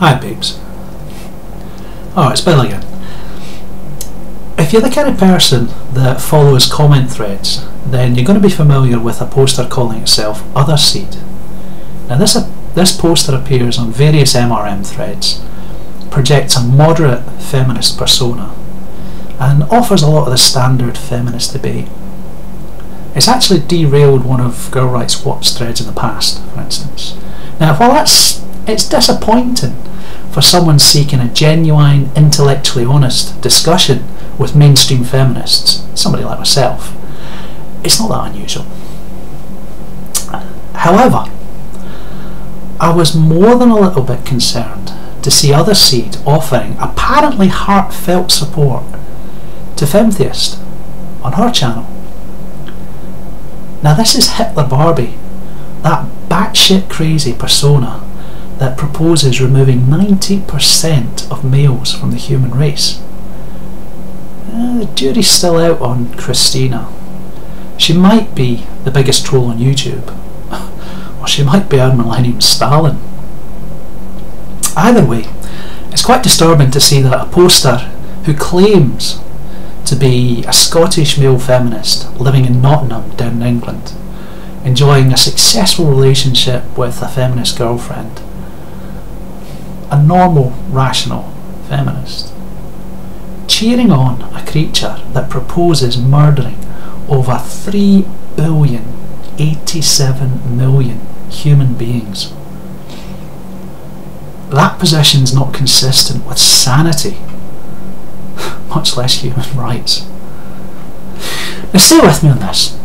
Hi peeps. Oh, it's Bill again. If you're the kind of person that follows comment threads, then you're going to be familiar with a poster calling itself OTHERSEED. Now this poster appears on various MRM threads, projects a moderate feminist persona, and offers a lot of the standard feminist debate. It's actually derailed one of Girl Rights Watch threads in the past, for instance. Now while it's disappointing for someone seeking a genuine, intellectually honest discussion with mainstream feminists, somebody like myself, it's not that unusual. However, I was more than a little bit concerned to see OTHERSEED offering apparently heartfelt support to Femitheist on her channel. Now this is Hitler Barbie, that batshit crazy persona that proposes removing 90% of males from the human race. The jury's still out on Christina. She might be the biggest troll on YouTube, or she might be our Millennium Stalin. Either way, it's quite disturbing to see that a poster who claims to be a Scottish male feminist living in Nottingham down in England, enjoying a successful relationship with a feminist girlfriend, a normal, rational feminist, cheering on a creature that proposes murdering over 3,087,000,000 human beings. That position's not consistent with sanity, much less human rights. Now stay with me on this.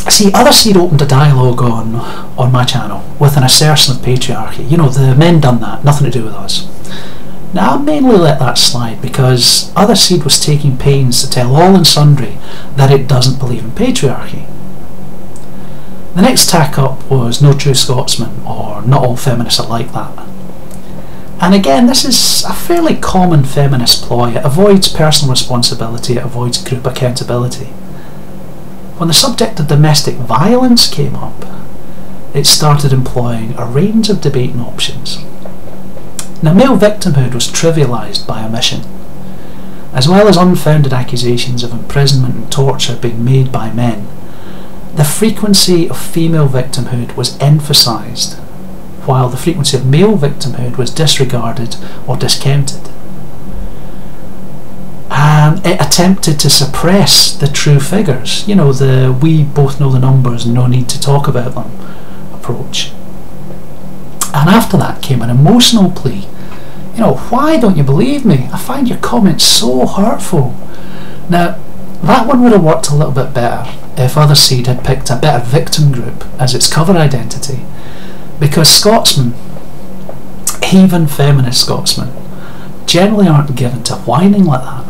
See, OTHERSEED opened a dialogue on my channel with an assertion of patriarchy. You know, the men done that, nothing to do with us. Now I mainly let that slide because OTHERSEED was taking pains to tell all and sundry that it doesn't believe in patriarchy. The next tack up was no true Scotsman, or not all feminists are like that. And again, this is a fairly common feminist ploy. It avoids personal responsibility, it avoids group accountability. When the subject of domestic violence came up, it started employing a range of debating options. Now, male victimhood was trivialised by omission, as well as unfounded accusations of imprisonment and torture being made by men. The frequency of female victimhood was emphasised, while the frequency of male victimhood was disregarded or discounted. It attempted to suppress the true figures, you know, the we both know the numbers and no need to talk about them approach. And after that came an emotional plea. You know, why don't you believe me? I find your comments so hurtful. Now, that one would have worked a little bit better if OTHERSEED had picked a better victim group as its cover identity, because Scotsmen, even feminist Scotsmen, generally aren't given to whining like that.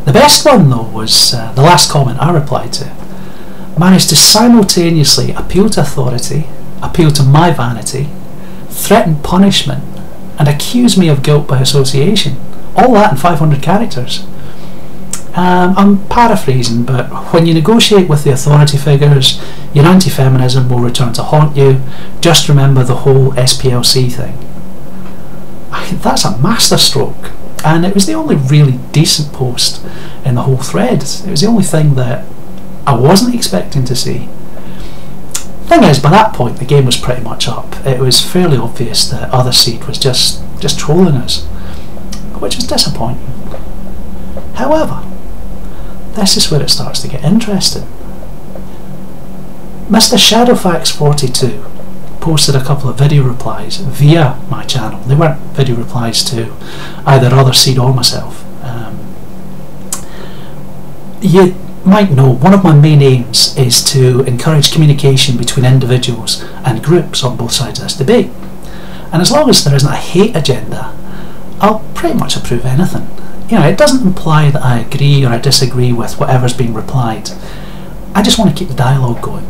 The best one though was the last comment I replied to. Managed to simultaneously appeal to authority, appeal to my vanity, threaten punishment, and accuse me of guilt by association. All that in 500 characters. I'm paraphrasing, but when you negotiate with the authority figures, your anti-feminism will return to haunt you. Just remember the whole SPLC thing. That's a masterstroke, and it was the only really decent post in the whole thread. It was the only thing that I wasn't expecting to see. Thing is, by that point the game was pretty much up. It was fairly obvious that OTHERSEED was just trolling us, which was disappointing. However, this is where it starts to get interesting. Mr. Shadowfax42 posted a couple of video replies via my channel. They weren't video replies to either OTHERSEED or myself. You might know one of my main aims is to encourage communication between individuals and groups on both sides of this debate. And as long as there isn't a hate agenda, I'll pretty much approve anything. You know, it doesn't imply that I agree or I disagree with whatever's being replied. I just want to keep the dialogue going.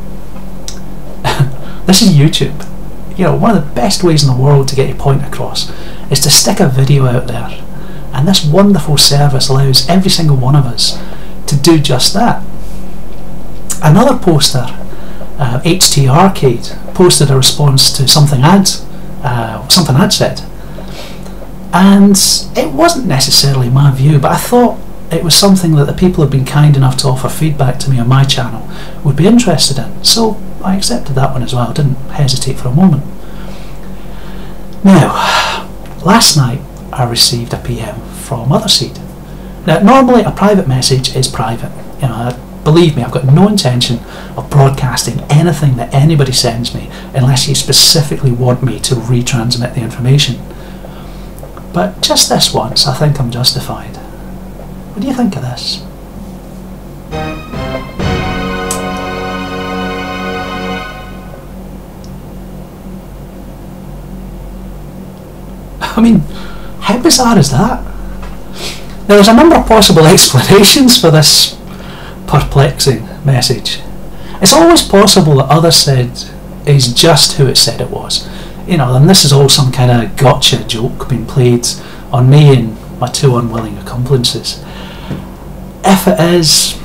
This is YouTube. You know, one of the best ways in the world to get your point across is to stick a video out there. And this wonderful service allows every single one of us to do just that. Another poster, HT Arcade, posted a response to something I'd something I'd said. And it wasn't necessarily my view, but I thought it was something that the people who'd been kind enough to offer feedback to me on my channel would be interested in. So I accepted that one as well, didn't hesitate for a moment. Now, last night I received a PM from OTHERSEED. Now, normally a private message is private. You know, believe me, I've got no intention of broadcasting anything that anybody sends me unless you specifically want me to retransmit the information. But just this once, I think I'm justified. What do you think of this? I mean, how bizarre is that? Now, there's a number of possible explanations for this perplexing message. It's always possible that OTHERSEED is just who it said it was. You know, and this is all some kind of gotcha joke being played on me and my two unwilling accomplices. If it is,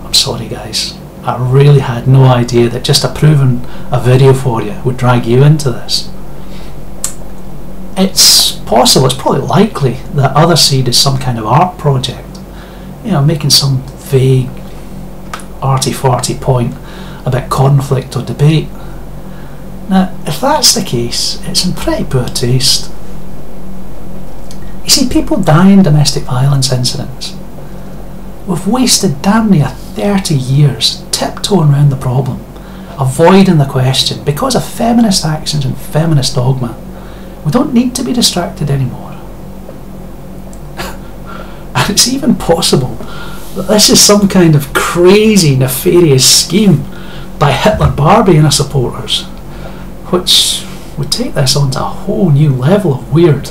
I'm sorry guys, I really had no idea that just approving a video for you would drag you into this. It's possible, it's probably likely that OTHERSEED is some kind of art project, you know, making some vague arty-farty point about conflict or debate. Now, if that's the case, it's in pretty poor taste. You see, people die in domestic violence incidents. We've wasted damn near 30 years tiptoeing around the problem, avoiding the question, because of feminist actions and feminist dogma. We don't need to be distracted anymore. And it's even possible that this is some kind of crazy, nefarious scheme by Hitler Barbie and her supporters, which would take this onto a whole new level of weird.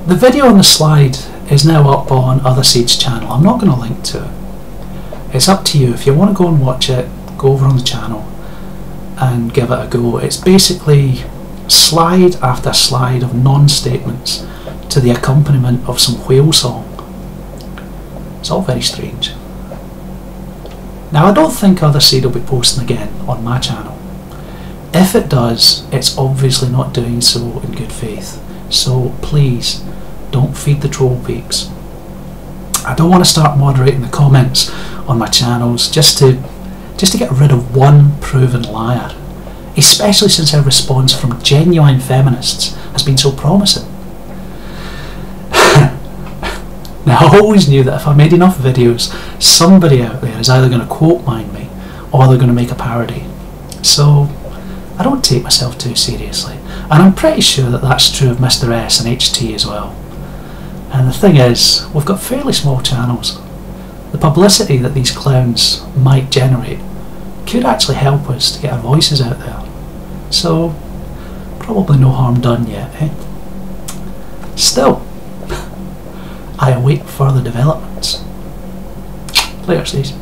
The video on the slide is now up on OTHERSEED's channel. I'm not going to link to it. It's up to you. If you want to go and watch it, go over on the channel and give it a go. It's basically slide after slide of non-statements to the accompaniment of some whale song. It's all very strange. Now, I don't think OTHERSEED will be posting again on my channel. If it does, it's obviously not doing so in good faith. So please, don't feed the troll peeps. I don't want to start moderating the comments on my channels just to get rid of one proven liar, especially since our response from genuine feminists has been so promising. Now, I always knew that if I made enough videos, somebody out there is either going to quote mine me or they're going to make a parody. So I don't take myself too seriously, and I'm pretty sure that that's true of Mr. S and HT as well. And the thing is, we've got fairly small channels. The publicity that these clowns might generate could actually help us to get our voices out there. So probably no harm done yet, eh? Still, I await further developments. Later, Steve.